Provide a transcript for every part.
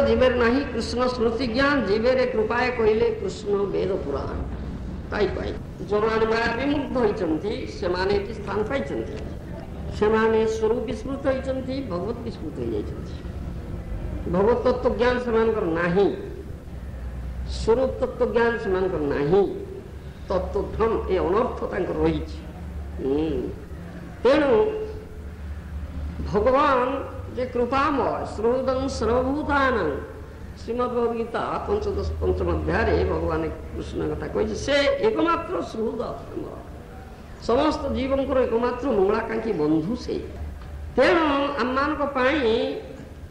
जीवेर नहीं कृष्ण स्मृति ज्ञान जीवेर कृपाए कहले कृष्ण वेद पुराण ताई पाई जो माने माया विमुग्ध होइचंती सेमाने की स्थान पाइचंती सेमाने स्वरूप विस्मृत होइचंती भगवत विस्मृत हो जाइचंती भगवत तत्व ज्ञान सेमानकर नाही स्वरूप तत्व ज्ञान सेमानकर नाही तत्व भ्रम ए अनर्थ तांकर रहिछि तेणु भगवान जे कृपामय श्रोदं सर्वभूतानां श्रीमद्भगवद्गीता पंचदश पंचम अध्याय भगवान कृष्ण कथा कही से एकमात्र सुहृद समस्त जीवन को एकमात्र मंगलाकांक्षी बंधु से तेणु आम मान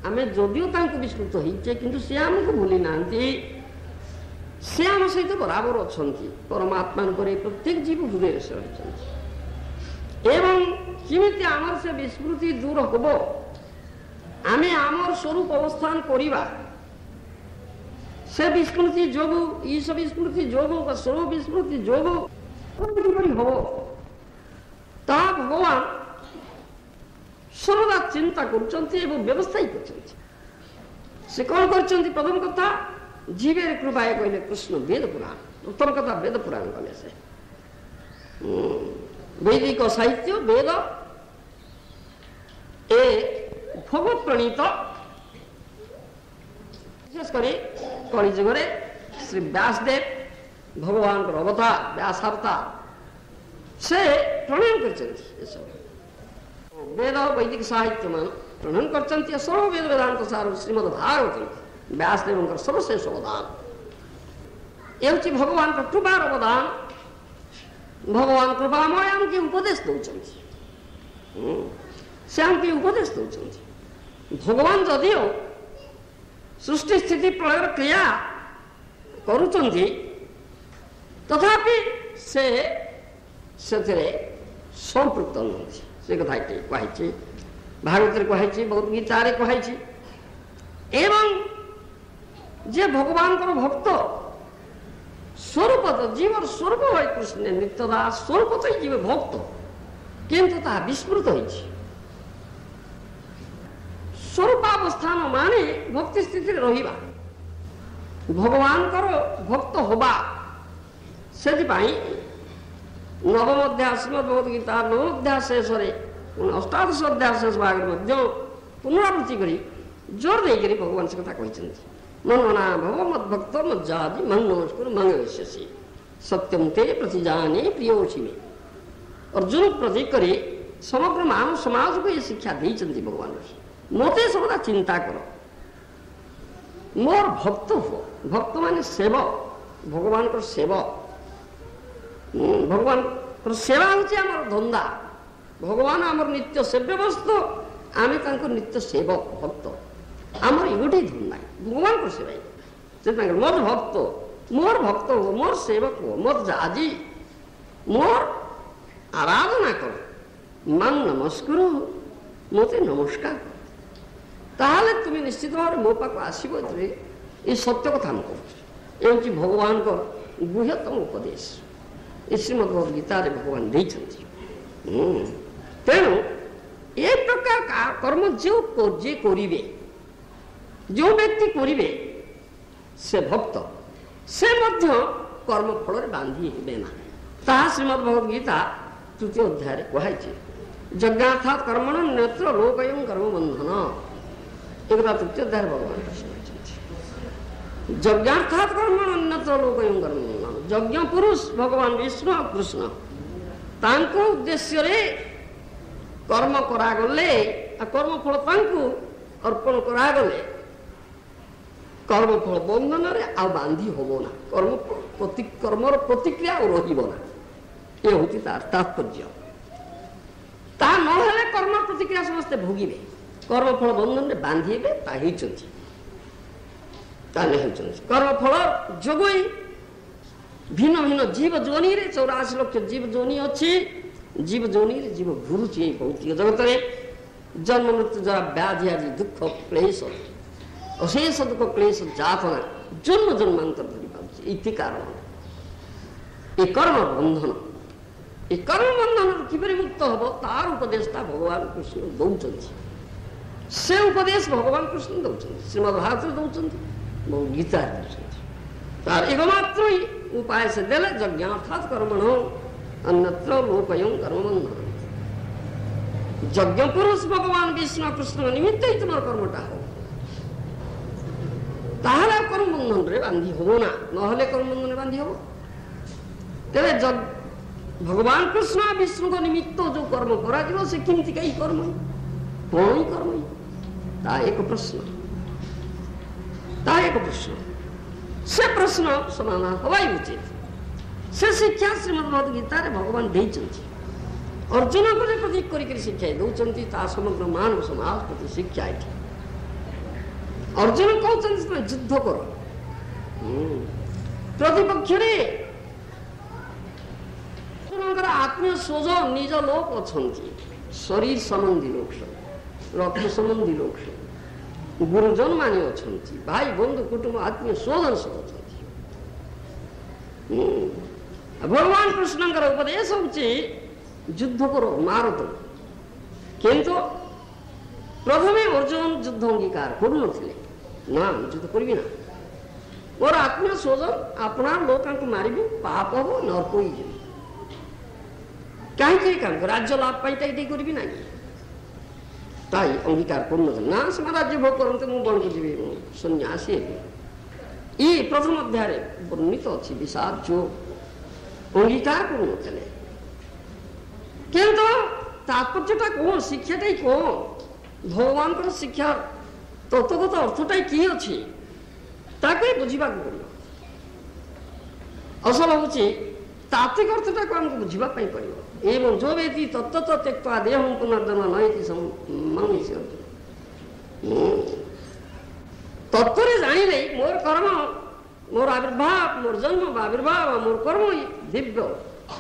आम जदिओ विस्मृत होइचे किंतु से आमको भूली नांती से आम सहित बराबर अच्छा परमात्मा प्रत्येक जीव हृदय से रही एवं किमिति आमर से विस्मृति दूर हम आमे आमर स्वरूप अवस्थान करिबा से विस्मृति जोगु ईश विस्मृति जोगु स्वरूप विस्मृति जोगु किपरि हो ता भगवान सर्वदा चिंता करछन्ति एवं व्यवस्था ही करछन्ति से कौन करछन्ति प्रथम कथा जीवेर कृपाए कहले कृष्ण वेद पुराण उत्तम कथा वेद पुराण कहले से वैदिक साहित्य वेद ए भगवत प्रणीत विशेषकर कलिजुग श्री व्यासदेव भगवान अवतार व्यासावतार से प्रणयन कर वेद वैदिक साहित्य मान प्रणयन कर सर्व वेद वेदांत सार श्रीमद भागवत व्यासदेव सर्वश्रेष्ठ अवदान ये भगवान कृपार अवदान भगवान कृपामय आमके उपदेश दौरान से आमके उपदेश दौरान भगवान जदिओ सृष्टि स्थिति प्रलय क्रिया करुचंती तथापि से संपृक्त नहति से कथा कही भागवत कही बहुत गीता कही एवं जे भगवान भक्त स्वरूप तो जीवर स्वरूप है कृष्ण नित्यदास स्वरूप तो जीव भक्त किंतु ता विस्मृत होइछि स्वरूपावस्थान माने भक्ति स्थिति रहिबा भगवान भक्त होबा से नवम अध्याय श्रीमद्भगवद्गीता नवम अध्याय शेष अष्टादश अध्याय शेष भाग पुनरावृत्ति करी जोर देकर भगवान से कथा कही मनमना भव मद्भक्त मज्जादि मन नमस्कुर मंगवेश्यसि सत्यम ते प्रतिजाने प्रियोषि में अर्जुन प्रति करे समग्र मानव समाज को ये शिक्षा देते भगवान मते सर्वदा चिंता कर मोर भक्त हो भक्त माने सेवक भगवान को सेवक भगवान को सेवा होची हमर धंदा भगवान हमर नित्य सेव्य वस्तु आमे तांको नित्य सेवक भक्त हमर इगोटी धंदा भगवान को सेवा से मोर भक्त हो मोर सेवक हो मोर जाजी मोर आराधना कर मान नमस्कार मते नमस्कार ताहले तुम्हें निश्चित भाव मो पाक आसब ये सत्य कथा हम कहूँ भगवान को गुह्यतम उपदेश श्रीमद्भगवद्गीता भगवान तेणु ये प्रकार कर्म जो करिवे जो व्यक्ति करिवे से भक्त से मध्य कर्म फल बांधी हे ना ताहा श्रीमद्भगवद्गीता तृतीय अध्याय कही यज्ञार्थात कर्मण नेत्र लोकयं कर्म बंधन एक तृतीय अध्याय भगवान यज्ञार्थात कर्मण अन्यत्र लोकयं कर्म बंधन यज्ञ पुरुष भगवान विष्णु और कृष्ण तांको उद्देश्य रे कर्म करागले कर्म फल तांको अर्पण करागले कर्म फल बंधन रे आ बांधी होबो ना कर्मर प्रतिक्रिया रहिबो ना ये होती तार तात्पर्य ता न हेले कर्म प्रतिक्रिया समस्ते भोगिबे कर्म फल बंधन रे बांधीबे ताहिचंती ताले हेचंती कर्म फल जोगई भिन्न भिन्न जीव जोनी रे 84 लाख जीव जोनी अछि जीव जोनी रे जीव घुरुची भौतिक जगत रे जन्म मृत्यु जरा व्याधि आदि दुख क्लेश अशेष दुख क्लेश जातना जन्म जन्मांतर धरी पाउछि इति कारण ये कर्म बंधन ये कर्म बंधन किपरि मुक्त हबो तार उपदेशता भगवान कृष्ण दौचंती से उपदेश भगवान कृष्ण दौरान श्रीमद भागवत दौरान गीता तार एकमात्र ही उपाय से देले यज्ञार्थात कर्मणो अन्यत्र लोकयं कर्मबन्धनम्। यज्ञ पुरुष भगवान विष्णु कृष्ण निमित्त ही तुम कर्मटा हो ताहले कर्म बंधन रे बांधी हो ना नहले कर्म बंधन रे बांधी हो तेरे भगवान कृष्ण विष्णु को निमित्त जो कर्म करा जीवो से किमती कई कर्म कौन कर्म ता एक प्रश्न से प्रश्न समाधान हवाई उचित से शिक्षा श्रीमद् भगवद गीता रे भगवान देइचंती अर्जुन को प्रतीक करी शिक्षा दौरान ता समग्र मानव समाज प्रति शिक्षा ये अर्जुन कहते युद्ध कर प्रतिपक्ष आत्मीय स्वज निज लोक अच्छा शरीर संबंधी लोक रक्त संबंधी लोक गुरुजन माने अच्छा भाई बंधु कुटुंब आत्मीय स्वजन सब अच्छा भगवान कृष्ण उपदेश होची युद्ध करो मार तुम किंतु प्रथमे अर्जुन युद्ध अंगीकार करू ना युद्ध करी ना मोर आत्मीय स्वजन अपना लोक मारि पाप हम नर्क हो कहीं काम राज्य लाभ पाई करी ना ताई अंगीकार करू ना से राज्य भोग करते मुझे बन को जी सन्यासी ये प्रथम अध्याय वर्णित अच्छी विषाद जो अंगीकार करू किंतु तात्पर्यटा कौन शिक्षाटा कौन भगवान को शिक्षा तत्वगत अर्थटा कि अच्छी ताको बुझा पड़ो असल हूँ तात्विक अर्थटा को आमको बुझापी पड़ो एवं जो व्यक्ति तत्व त्यक्ता देह पुनर्जन्म नई तत्व जाने मोर कर्म मोर आविर्भाव मोर जन्म आविर्भाव मोर कर्म दिव्य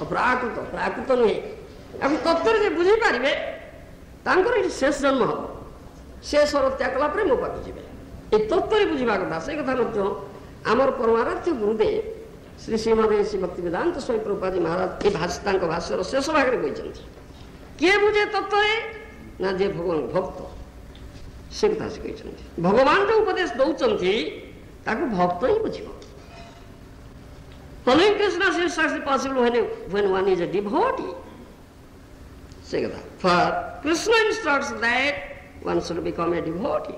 प्राकृत नुहे अब तत्व जे बुझी पारे शेष जन्म हम से स्वर त्याग कलापर मो पाक जी ये तत्व बुझा कथा से कथा आमर परमाराध्य गुरुदेव श्री श्रीमद श्री भक्ति वेदांत स्वामी प्रभुपाद महाराज ये भाष्यर शेष भाग में कहते किए बुझे तत्व ना जे भगवान भक्त से कथा से कहते भगवान जो उपदेश दौरान भक्त ही बुझे Following Krishna is actually possible when one is a devotee. For Krishna instructs that one should become a devotee.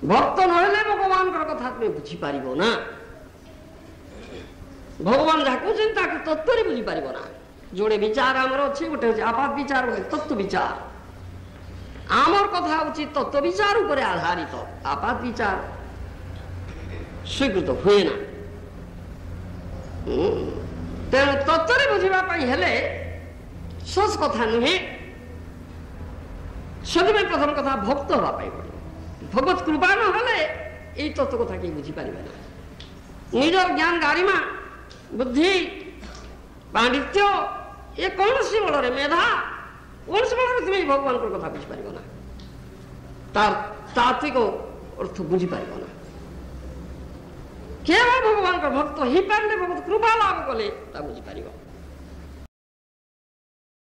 भक्त नहले भगवान कथा तुम बुझी पार ना भगवान जहाँ कहते तत्व बुझी पार ना जोड़े विचार आमर अच्छे गोटे हूँ आपात विचार गोटे तत्व विचार आमर कथा हूँ तत्व विचार उपर आधारित आपात विचार स्वीकृत हुए ना तेणु तत्व बुझापी हेले सोच कथा नुहे से प्रथम कथा भक्त हाँपाई पड़ो भगवत कृपा नहले ये तत्व कथा कहीं बुझीपारे ना निजर ज्ञान गारिमा बुद्धि पांडित्य ये कौन सी बल मेधा कौन सी बल तुम्हें भगवान को कथा बुझीपार ना तार तात्विक अर्थ बुझीपार ना केवल भगवान का भक्त ही पारे भगवत कृपा लाभ कले बुझीपार